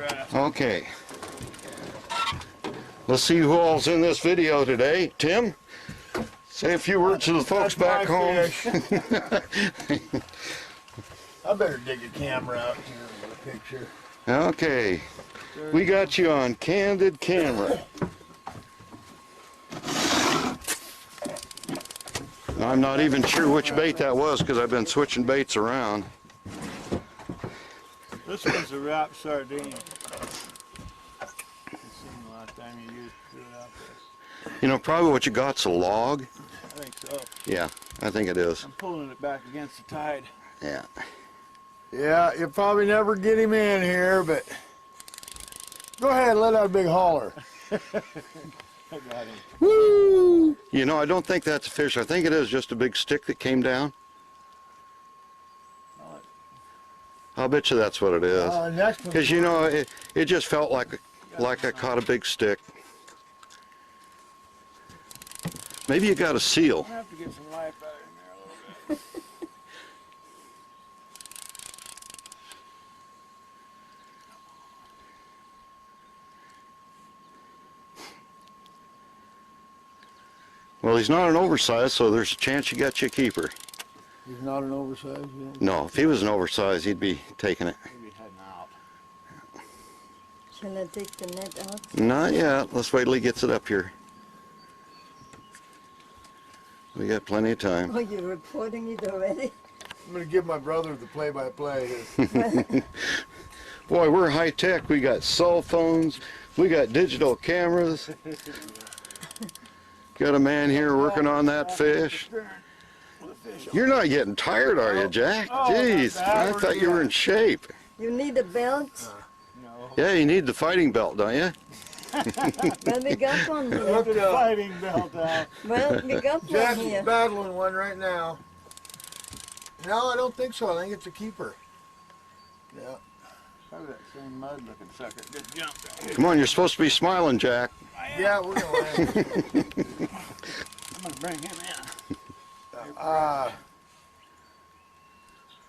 grass. Okay. Let's see who all's in this video today. Tim, say a few words to the folks back home. I better dig a camera out here for a picture. Okay. We got you on candid camera. I'm not even sure which bait that was because I've been switching baits around. This one's a wrapped sardine. I've seen the last time you used to do it out there. You know, probably what you got's a log. I think so. Yeah, I think it is. I'm pulling it back against the tide. Yeah. Yeah, you'll probably never get him in here, but go ahead, let out a big holler. I got him. Woo! You know, I don't think that's a fish. I think it is just a big stick that came down. I'll bet you that's what it is. Because, you know, it just felt like I caught a big stick. Maybe you got a seal. I have to get some life out of him there a little bit. Well, he's not an oversized, so there's a chance you got you a keeper. He's not an oversized yet? No, if he was an oversized, he'd be taking it. He'd be heading out. Can I take the net out? Not yet. Let's wait till he gets it up here. We got plenty of time. Oh, you're reporting it already? I'm going to give my brother the play-by-play here. Boy, we're high tech. We got cell phones. We got digital cameras. Got a man here working on that fish. You're not getting tired, are you, Jack? Jeez, I thought you were in shape. You need a belt? No. Yeah, you need the fighting belt, don't you? Well, we got one here. Look at the fighting belt out. Well, we got one Jack's here. battling one right now. No, I don't think so. I think it's a keeper. Yeah. Probably that same mud-looking sucker just jumped out. Come on, you're supposed to be smiling, Jack. Yeah, we're going to I'm going to bring him in.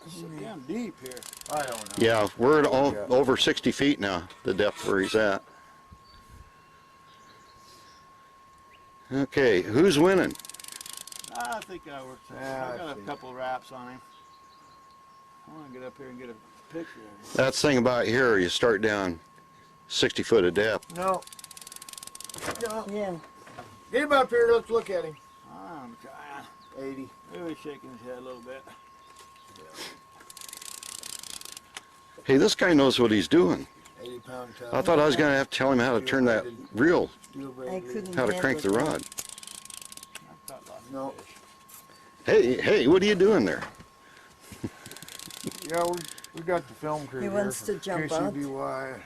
It's so damn deep here. I don't know. Yeah, we're at over 60 feet now, the depth where he's at. Okay, who's winning? I think I worked out. Yeah, I got I a see. couple of wraps on him. I want to get up here and get a picture of him. That's the thing about here, you start down 60 foot of depth. No. No. Yeah. Get him up here, let's look at him. I'm trying. 80. Maybe he's shaking his head a little bit. Hey, this guy knows what he's doing. 80-pound towel. I thought I was going to have to tell him how to turn that reel, I couldn't how to crank the handle rod. I've caught lots No. of fish. Hey, what are you doing there? Yeah, we got the film crew He here wants from to jump out. KCBY.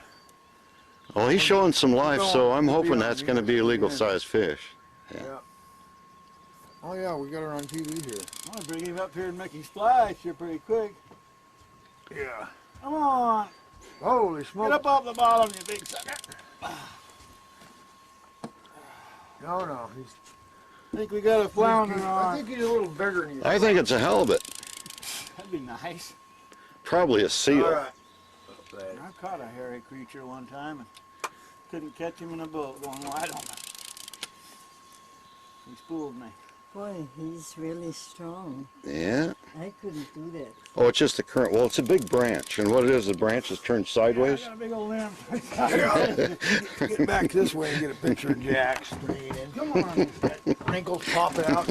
Well, he's showing some life, so I'm We'll be hoping on that's going to be a legal sized fish. Yeah. Oh yeah, we got her on TV here. I want to bring him up here and make him splash here pretty quick. Yeah. Come on. Holy Get smoke. up off the bottom, you big sucker. No, he's. I think we got a flounder I on. think he's a little bigger than you. I think it's a halibut, That'd be nice. probably a seal. All right. I caught a hairy creature one time and couldn't catch him in a boat going wide on it. He spooled me. Boy, he's really strong. Yeah. I couldn't do that. Oh, it's just the current. Well, it's a big branch, and what it is, the branch is turned sideways. I got a big old limb. Get back this way and get a picture of Jack straight in. Come on. Wrinkles popping out.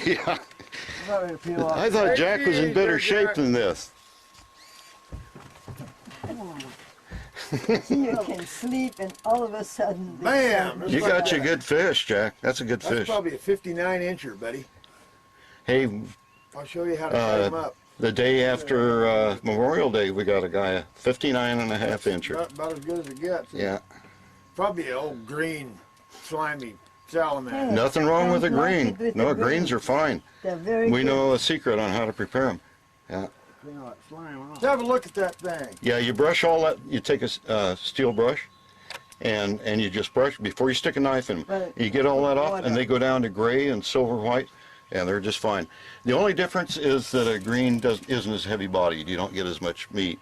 Yeah. I'm not ready to peel off. I thought Jack was in better shape than this. You can sleep and all of a sudden... Bam! You got you a good fish, Jack. That's a good That's fish. probably a 59-incher, buddy. Hey, I'll show you how to cut him up. the day after Memorial Day, we got a guy, a 59.5-incher. About as good as it gets. Yeah. Probably an old green, slimy salamander. Nothing wrong with a Don't like green. it with No, the greens green. are fine. They're very We good. know a secret on how to prepare them. Yeah. Clean all that slime off. Let's have a look at that thing. Yeah, you brush all that. You take a steel brush, and you just brush before you stick a knife in them. Right. You get all that off, and they go down to gray and silver white, and they're just fine. The only difference is that a green isn't as heavy bodied. You don't get as much meat.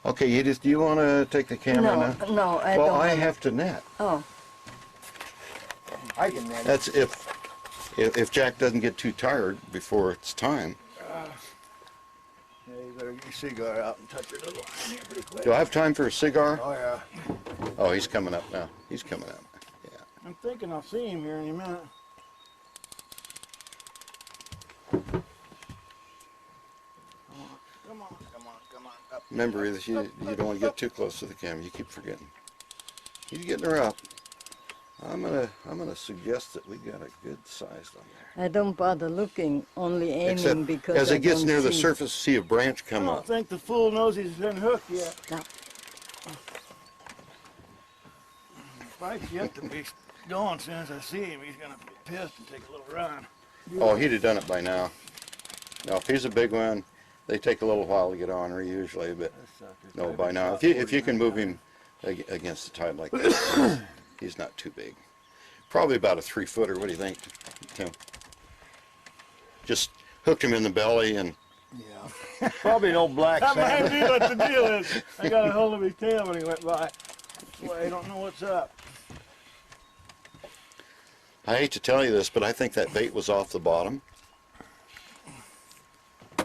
Okay, do you want to take the camera now? No, I Well, don't. I want- have to net. Oh, I can net it. That's if Jack doesn't get too tired before it's time. Yeah, you better get your cigar out and touch your little line here pretty quick. Do I have time for a cigar? Oh, yeah. Oh, he's coming up now. He's coming up. Yeah. I'm thinking I'll see him here in a minute. Come on, come on, come on. Up. Remember, you don't want to get too close to the camera. You keep forgetting. He's getting her up. I'm gonna suggest that we got a good sized on there. I don't bother looking, only aiming Except because as I it gets don't near the see. surface, see a branch I come don't up. think the fool knows he's been hooked yet. Stop. Spike's yet to be going. As soon as I see him, he's gonna be pissed and take a little run. Oh, he'd have done it by now. Now, if he's a big one, they take a little while to get on her usually, but no, by now. If you can move him against the tide like this, he's not too big. Probably about a 3-footer. What do you think, Tim? Just hook him in the belly and Yeah. Probably an old black That might salmon. be what the deal is. I got a hold of his tail when he went by. That's why I don't know what's up. I hate to tell you this, but I think that bait was off the bottom. I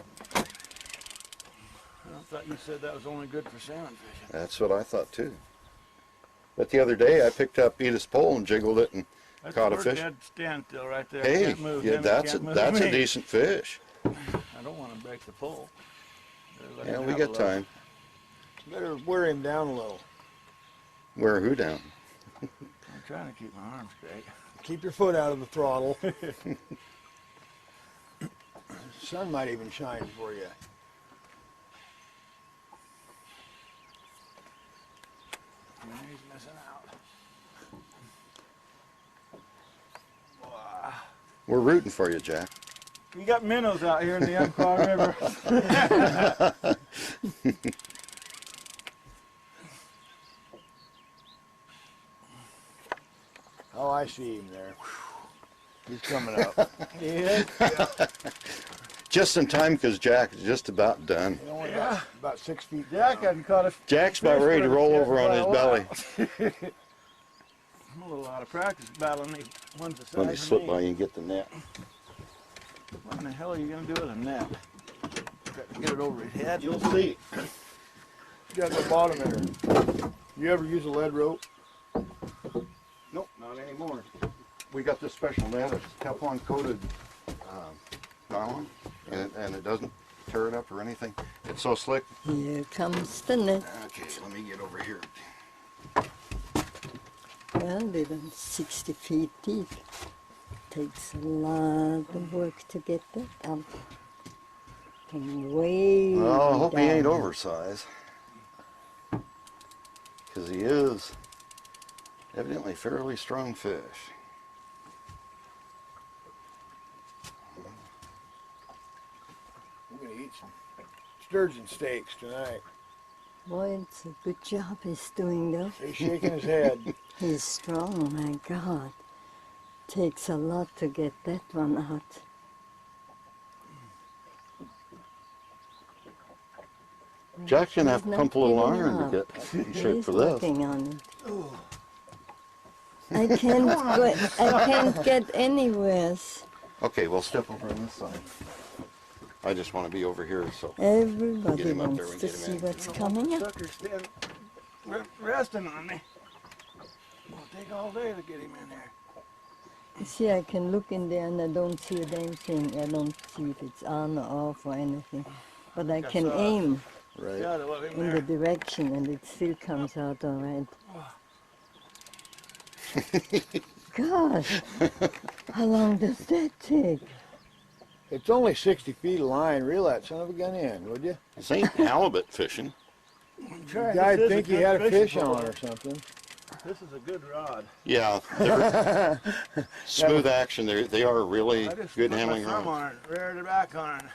thought you said that was only good for salmon fishing. That's what I thought too. But the other day I picked up Edith's pole and jiggled it and That's caught a where fish. Dead standstill right there. Hey, Can't move yeah, him, that's can't move a me. decent fish. I don't want to break the pole. Let Yeah, him we have got a look. time. Better wear him down a little. Wear who down? I'm trying to keep my arms straight. Keep your foot out of the throttle. Sun might even shine for you. He's missing out. We're rooting for you, Jack. You got minnows out here in the Umpqua River. Oh, I see him there. He's coming up. Yeah. Just in time because Jack is just about done. You know, Yeah. about 6 feet Jack down. hadn't caught a Jack's about ready to roll over on his belly. I'm a little out of practice battling these ones the size Let me of slip me. by you and get the net. What in the hell are you going to do with a net? Got to get it over his head. You'll see. You got no bottom there. You ever use a lead rope? Nope, not anymore. We got this special net. It's Teflon coated nylon, and it doesn't tear it up or anything. It's so slick. Here comes the net. Okay, let me get over here. Well, little 60 feet deep. Takes a lot of work to get that up. From way Well, I hope he ain't down. oversized. Because he is evidently a fairly strong fish. We're gonna eat some sturgeon steaks tonight. Boy, it's a good job he's doing though. He's shaking his head. He's strong, my God. Takes a lot to get that one out. Jack's gonna have He's to not pump a little giving iron up. to get in shape He's for this. working on it. I can't get anywhere. Okay, we'll step over on this side. I just want to be over here, so Everybody Get him up there wants and to get him see in. what's coming up. Sucker's still resting on me. It'll take all day to get him in there. You see, I can look in there and I don't see a damn thing. I don't see if it's on or off or anything. But I can aim right. Got it, let him in there. the direction and it still comes out all right. Gosh, how long does that take? It's only 60 feet of line. Reel that son of a gun in, would you? This ain't halibut fishing. Try, The guy'd this is think he good had a fishing fish pole. on or something. This is a good rod. Yeah, they're smooth action. They are really I just good put handling my thumb rods. on it, reared it back on it.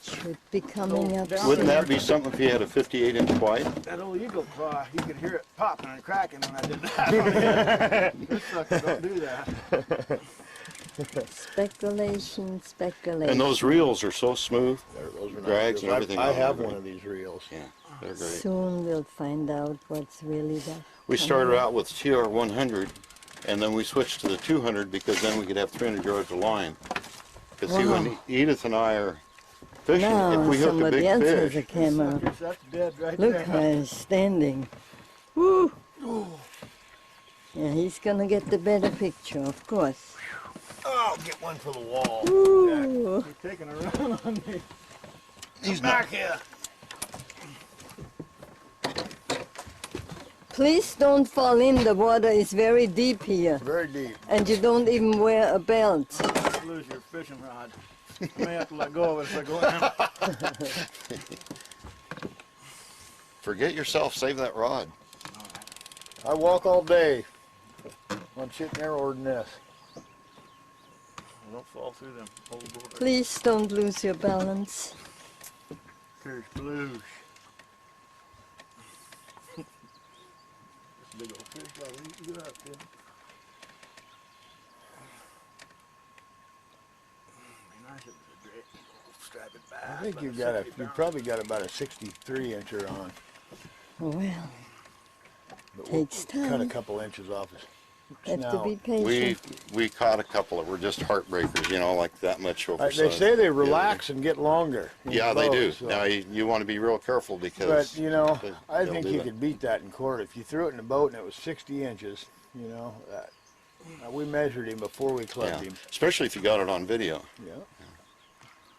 Should be coming up Down soon. Wouldn't that be something if you had a 58-inch wide? That old eagle claw, you could hear it popping and cracking when I did that. This sucker don't do that. Speculation, speculation. And those reels are so smooth. Those are nice Drags and reels. everything I on have there, one right? of these reels. Yeah, they're great. Soon we'll find out what's really that. We started out with TR 100, and then we switched to the 200 because then we could have 300 yards of line. Because see, when Edith and I are fishing, Now if we hook a somebody big else has a fish, camera. That's dead right Look there. how he's standing. Woo! Yeah, he's gonna get the better picture, of course. Oh, get one for the wall. Ooh. He's taking a run on me. he's Back here. Please don't fall in. The water is very deep here, Very deep. and you don't even wear a belt. You lose your fishing rod. I may have to let go of it if I go in. forget yourself, save that rod. I walk all day on shit narrower than this. Don't fall through them old boards. Please don't lose your balance. Here's blues. Big old fish, I'll eat you up, kid. Be nice if it was a great striped bass. I think but you've it's got a, 60 you've pounds. probably got about a 63 incher on. Well, But we'll takes cut a time. couple inches off his Have to snout. be patient. We caught a couple that were just heartbreakers, you know, like that much oversized. They say they the other day. relax and get longer. in Yeah, they do. boats, so- Now you want to be real careful because. But you know, they- I they'll think do you that. could beat that in court if you threw it in a boat and it was 60 inches. You know, we measured him before we clubbed Yeah, him. especially if you got it on video. Yeah.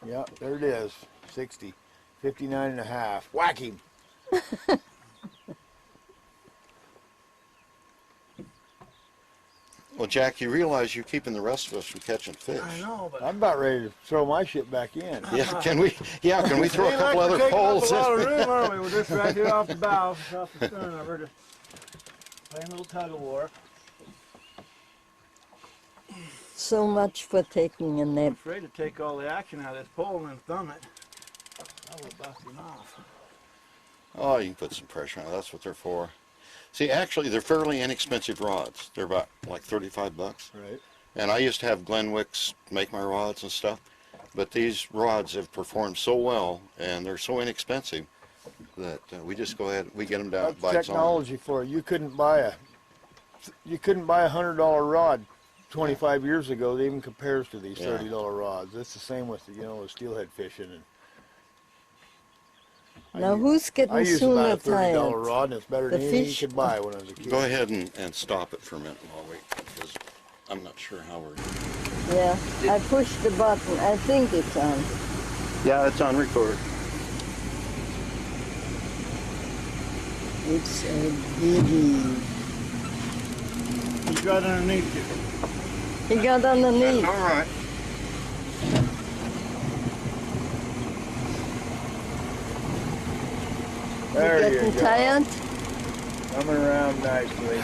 Yeah, there it is. 60, 59 and a half. Whack him. Well, Jack, you realize you're keeping the rest of us from catching fish. I know, but I'm about ready to throw my shit back in. Yeah, can we? Yeah, can we throw a Ain't couple like we're other taking up poles? a lot of room, are we? We're just right here off the bow, off the stern. We're just playing a little tug of war. So much for taking a I'm nap. afraid to take all the action out of this pole and then thumb it. I would bust him off. Oh, you can put some pressure on it. That's what they're for. See, actually, they're fairly inexpensive rods. They're about like 35 bucks. Right. And I used to have Glenwicks make my rods and stuff. But these rods have performed so well, and they're so inexpensive that we just go ahead, we get them down That's at Bites On. technology for you. You couldn't buy a $100 rod 25 years ago that even compares to these Yeah. $30 rods. It's the same with the steelhead fishing. And Now who's I getting use sooner about a $30 tired? rod, and it's better The than anything fish- you could buy when I was a kid. Go ahead and stop it for a minute while we, because I'm not sure how we're. Yeah, I pushed the button. I think it's on. Yeah, it's on record. It's a biggie. He's got underneath you. He got underneath. All right. There you Getting go. tired? Coming around nicely.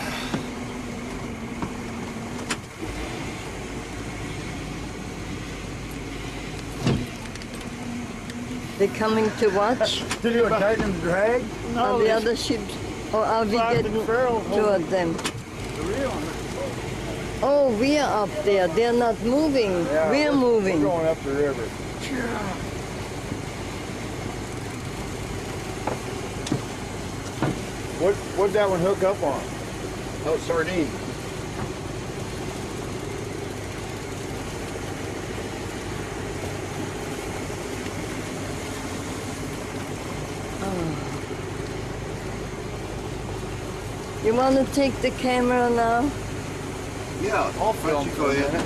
They're coming to watch Did you tighten the drag? on the other ships, or are we Five getting and ferrule toward them? The reel on it. Oh, we are up there. They're not moving. Yeah, We're moving. We're going up the river. What'd that one hook up on? Oh, sardine. You want to take the camera now? Yeah, I'll film. Go ahead.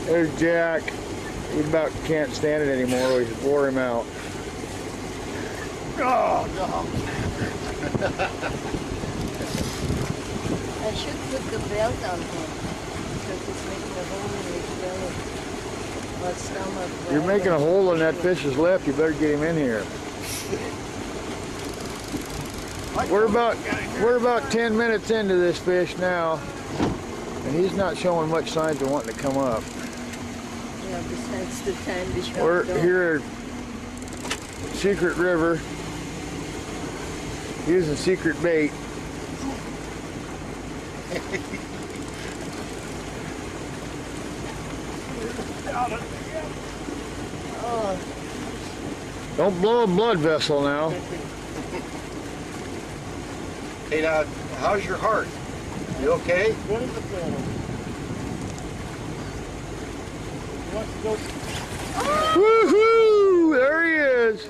There's Jack. He about can't stand it anymore. We wore him out. Oh, no. I should put the belt on him because he's making a hole in his belly. Or stomach. You're making a whatever. hole in that fish's lip. You better get him in here. We're about 10 minutes into this fish now, and he's not showing much signs of wanting to come up. Yeah, besides the time we shut We're down. here at Secret River using secret bait. Got it. Oh, Don't blow a blood vessel now. Hey, now, how's your heart? You okay? Good as a fiddle. Wants to go. Woohoo! There he is.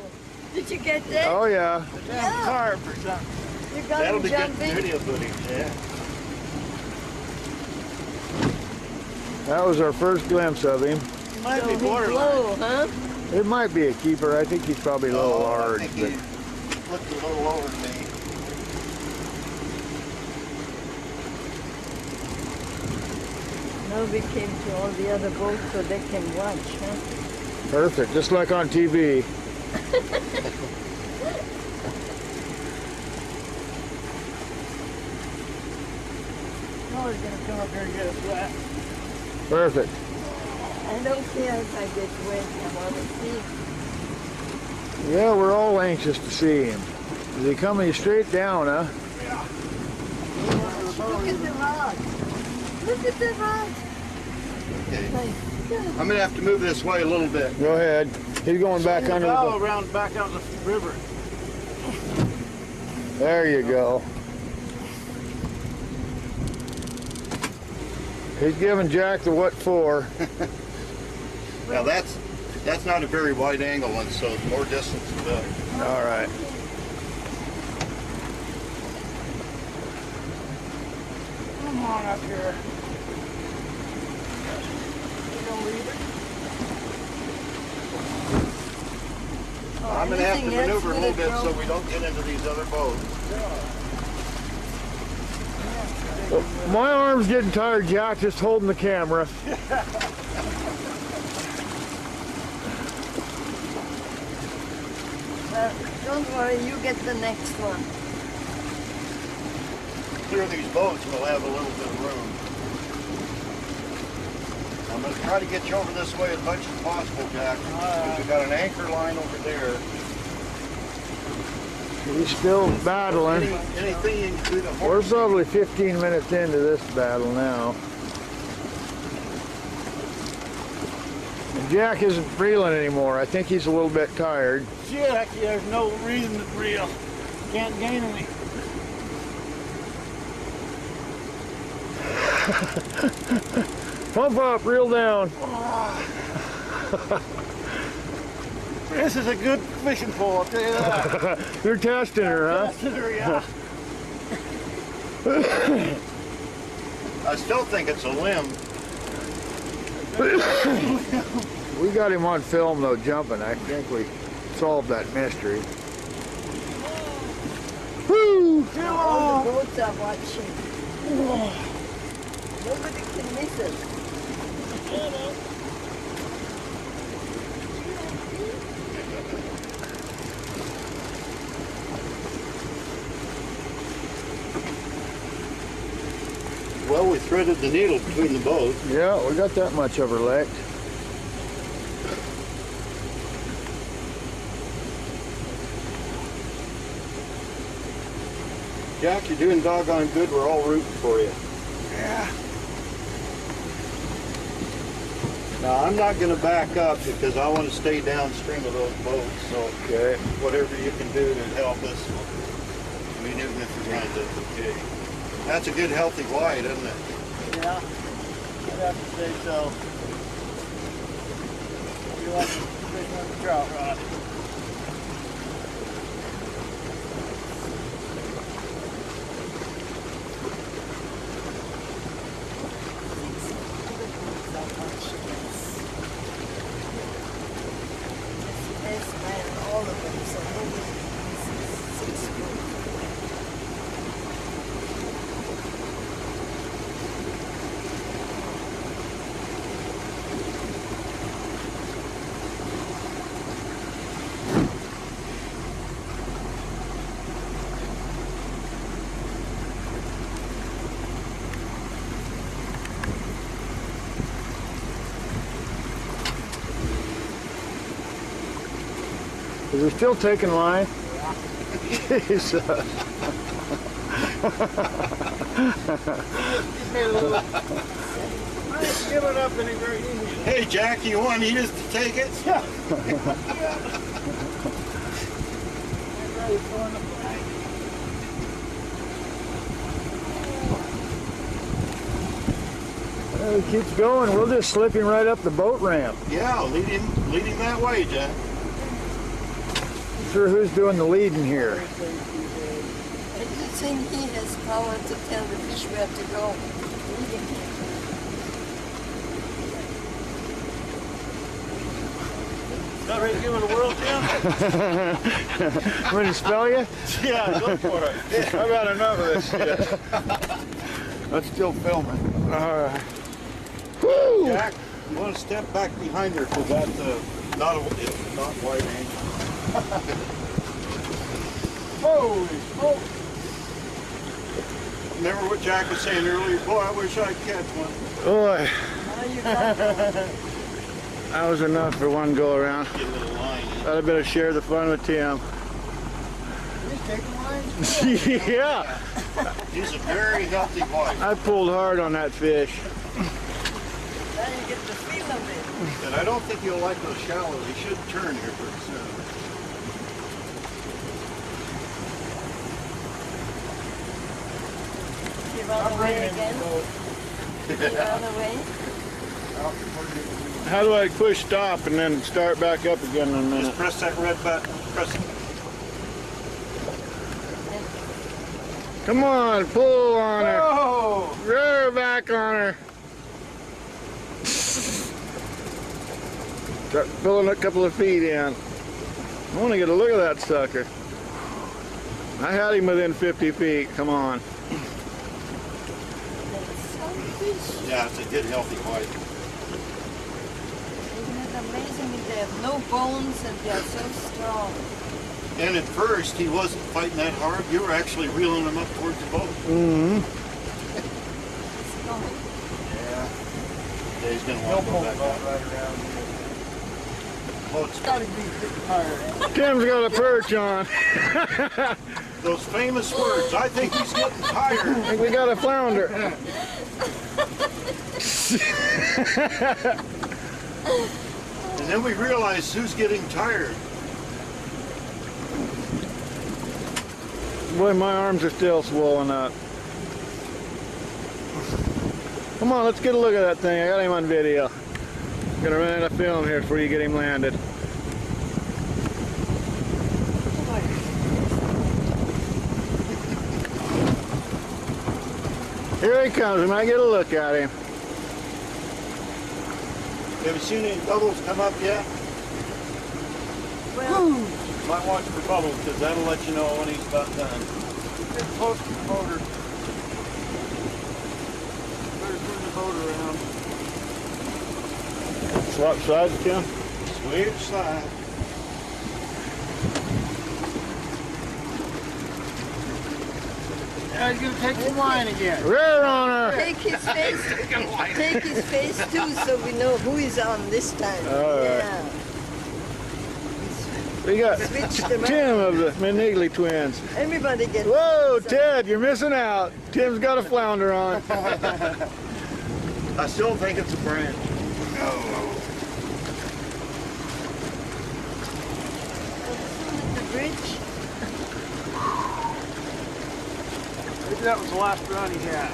did you get that? Oh yeah. Damn carb or something. You got That'll him be good jumping? video footage, yeah. That was our first glimpse of him. Might So be he's borderline. low, huh? It might be a keeper. I think he's probably a little I large. think But he looked a little lower than me. Now we came to all the other boats so they can watch, huh? perfect, just like on TV. No, he's gonna come up here and get us wet. Perfect. I don't care if I get wet. I want to see. Yeah, we're all anxious to see him. Is he coming straight down, huh? Look at the rod. Look at the rod. Okay. My God. I'm gonna have to move this way a little bit. Go ahead. He's going back Swing the under bow the... around back out the river. There you go. He's giving Jack the what for. Now that's not a very wide angle one, so the more distance the better. All right. Come on up here. You gonna leave it? I'm gonna have to Anything else maneuver a with little it, bit bro? so we don't get into these other boats. My arm's getting tired, Jack, just holding the camera. Don't worry, you get the next one. Clear these boats, we'll have a little bit of room. I'm gonna try to get you over this way as much as possible, Jack. Because we've got an anchor line over there. He's still battling. Anything you can do to We're horse. probably 15 minutes into this battle now. And Jack isn't reeling anymore. I think he's a little bit tired. Shit, actually, there's no reason to reel. Can't gain any. Pump up, reel down. This is a good fishing pole, I'll tell you that. You're testing her, huh? Tested her, yeah. I still think it's a limb. We got him on film though, jumping. I think we solved that mystery. Woo! All the boats are watching. Nobody can miss us. Well, we threaded the needle between the boats. Yeah, we got that much of her licked. Jack, you're doing doggone good. We're all rooting for you. Yeah. Now, I'm not going to back up because I want to stay downstream of those boats. So, Okay. whatever you can do to help us, I mean, even if you're running, that's okay. That's a good, healthy wide, isn't it? Yeah. I'd have to say so. You like to fish on the trout rod. Yes, man, all of them. So nobody misses 6 boats. Is he still taking line? Jesus. Just made a little I ain't giving up any very easy. Hey, Jack, you want us to take it? Yeah. Well, he keeps going. We'll just slip him right up the boat ramp. Yeah, lead him that way, Jack. Oh, Sure, who's doing the leading here? I do think he has power to tell the fish where to go. Not ready to give it a whirl, Tim? Want to spell you? Yeah, go for it. I've got enough of this shit. I'm still filming. All right. Woo! Jack, you want to step back behind her because that's not wide angle. Holy smoke! Remember what Jack was saying earlier? Boy, I wish I'd catch one. Boy, Now you got one. that was enough for one go around. Get a little line in. Thought I better share the fun with Tim. Yeah, He's a very healthy boy. I pulled hard on that fish. Now you get the feel of it. And I don't think he'll like those shallows. He should turn here pretty soon. Give out the way again. Give out the way. How do I push stop and then start back up again in a minute? Just press that red button. Press it. Come on, pull on her. Oh! Rear back on her. Start pulling a couple of feet in. I want to get a look at that sucker. I had him within 50 feet. Come on. That's some fish. Yeah, it's a good healthy bite. Isn't it amazing? They have no bones and they are so strong. And at first, he wasn't fighting that hard. You were actually reeling him up towards the boat. Mm-hmm. It's coming. Yeah. Yeah, he's going to want to go back up. Right around here. Well, it's Gotta be getting tired. Tim's got a perch on. those famous words. I think he's getting tired. I think we got a flounder. And then we realized who's getting tired. Boy, my arms are still swollen up. Come on, let's get a look at that thing. I got him on video. I'm gonna run out of film here before you get him landed. Here he comes. We might get a look at him. Have you seen any bubbles come up yet? Well, Might watch for bubbles because that'll let you know when he's about done. Get close to the motor. Better turn the boat around. Swap sides, Tim. Switch side. Now he's gonna take the line again. Rear on her. take his face too, so we know who is on this time. All right. Yeah. We got Switch them out. Tim of the Menigli twins. Everybody gets. Whoa, Ted, you're missing out. Tim's got a flounder on. I still think it's a branch. The bridge. Maybe that was the last run he had.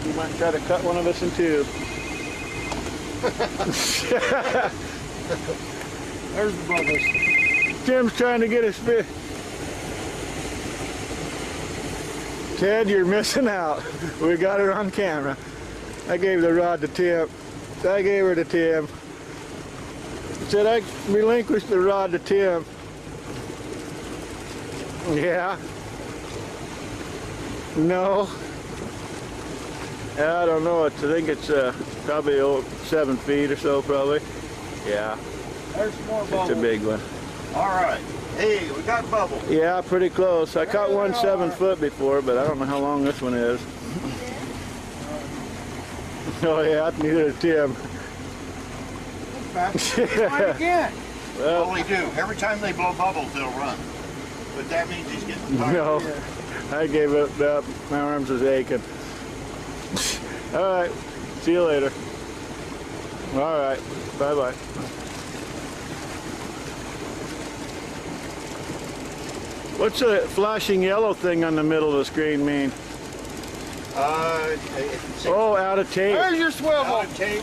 You might try to cut one of us in two. There's the bubbles. Tim's trying to get his fish. Ted, you're missing out. We got her on camera. I gave the rod to Tim. I gave her to Tim. Said I relinquished the rod to Tim. Yeah. No. I don't know. I think it's probably 7 feet or so, probably. Yeah, There's some more bubbles. it's a big one. All right. Hey, we got bubbles. Yeah, pretty close. I caught one 7 foot before, but I don't know how long this one is. Oh yeah, neither did Tim. Try it again. Well, they do. Every time they blow bubbles, they'll run. But that means he's getting tired. No, I gave it up. My arms is aching. All right, see you later. All right, bye-bye. What's the flashing yellow thing on the middle of the screen mean? It can say Oh, out of tape. There's your swivel. tape.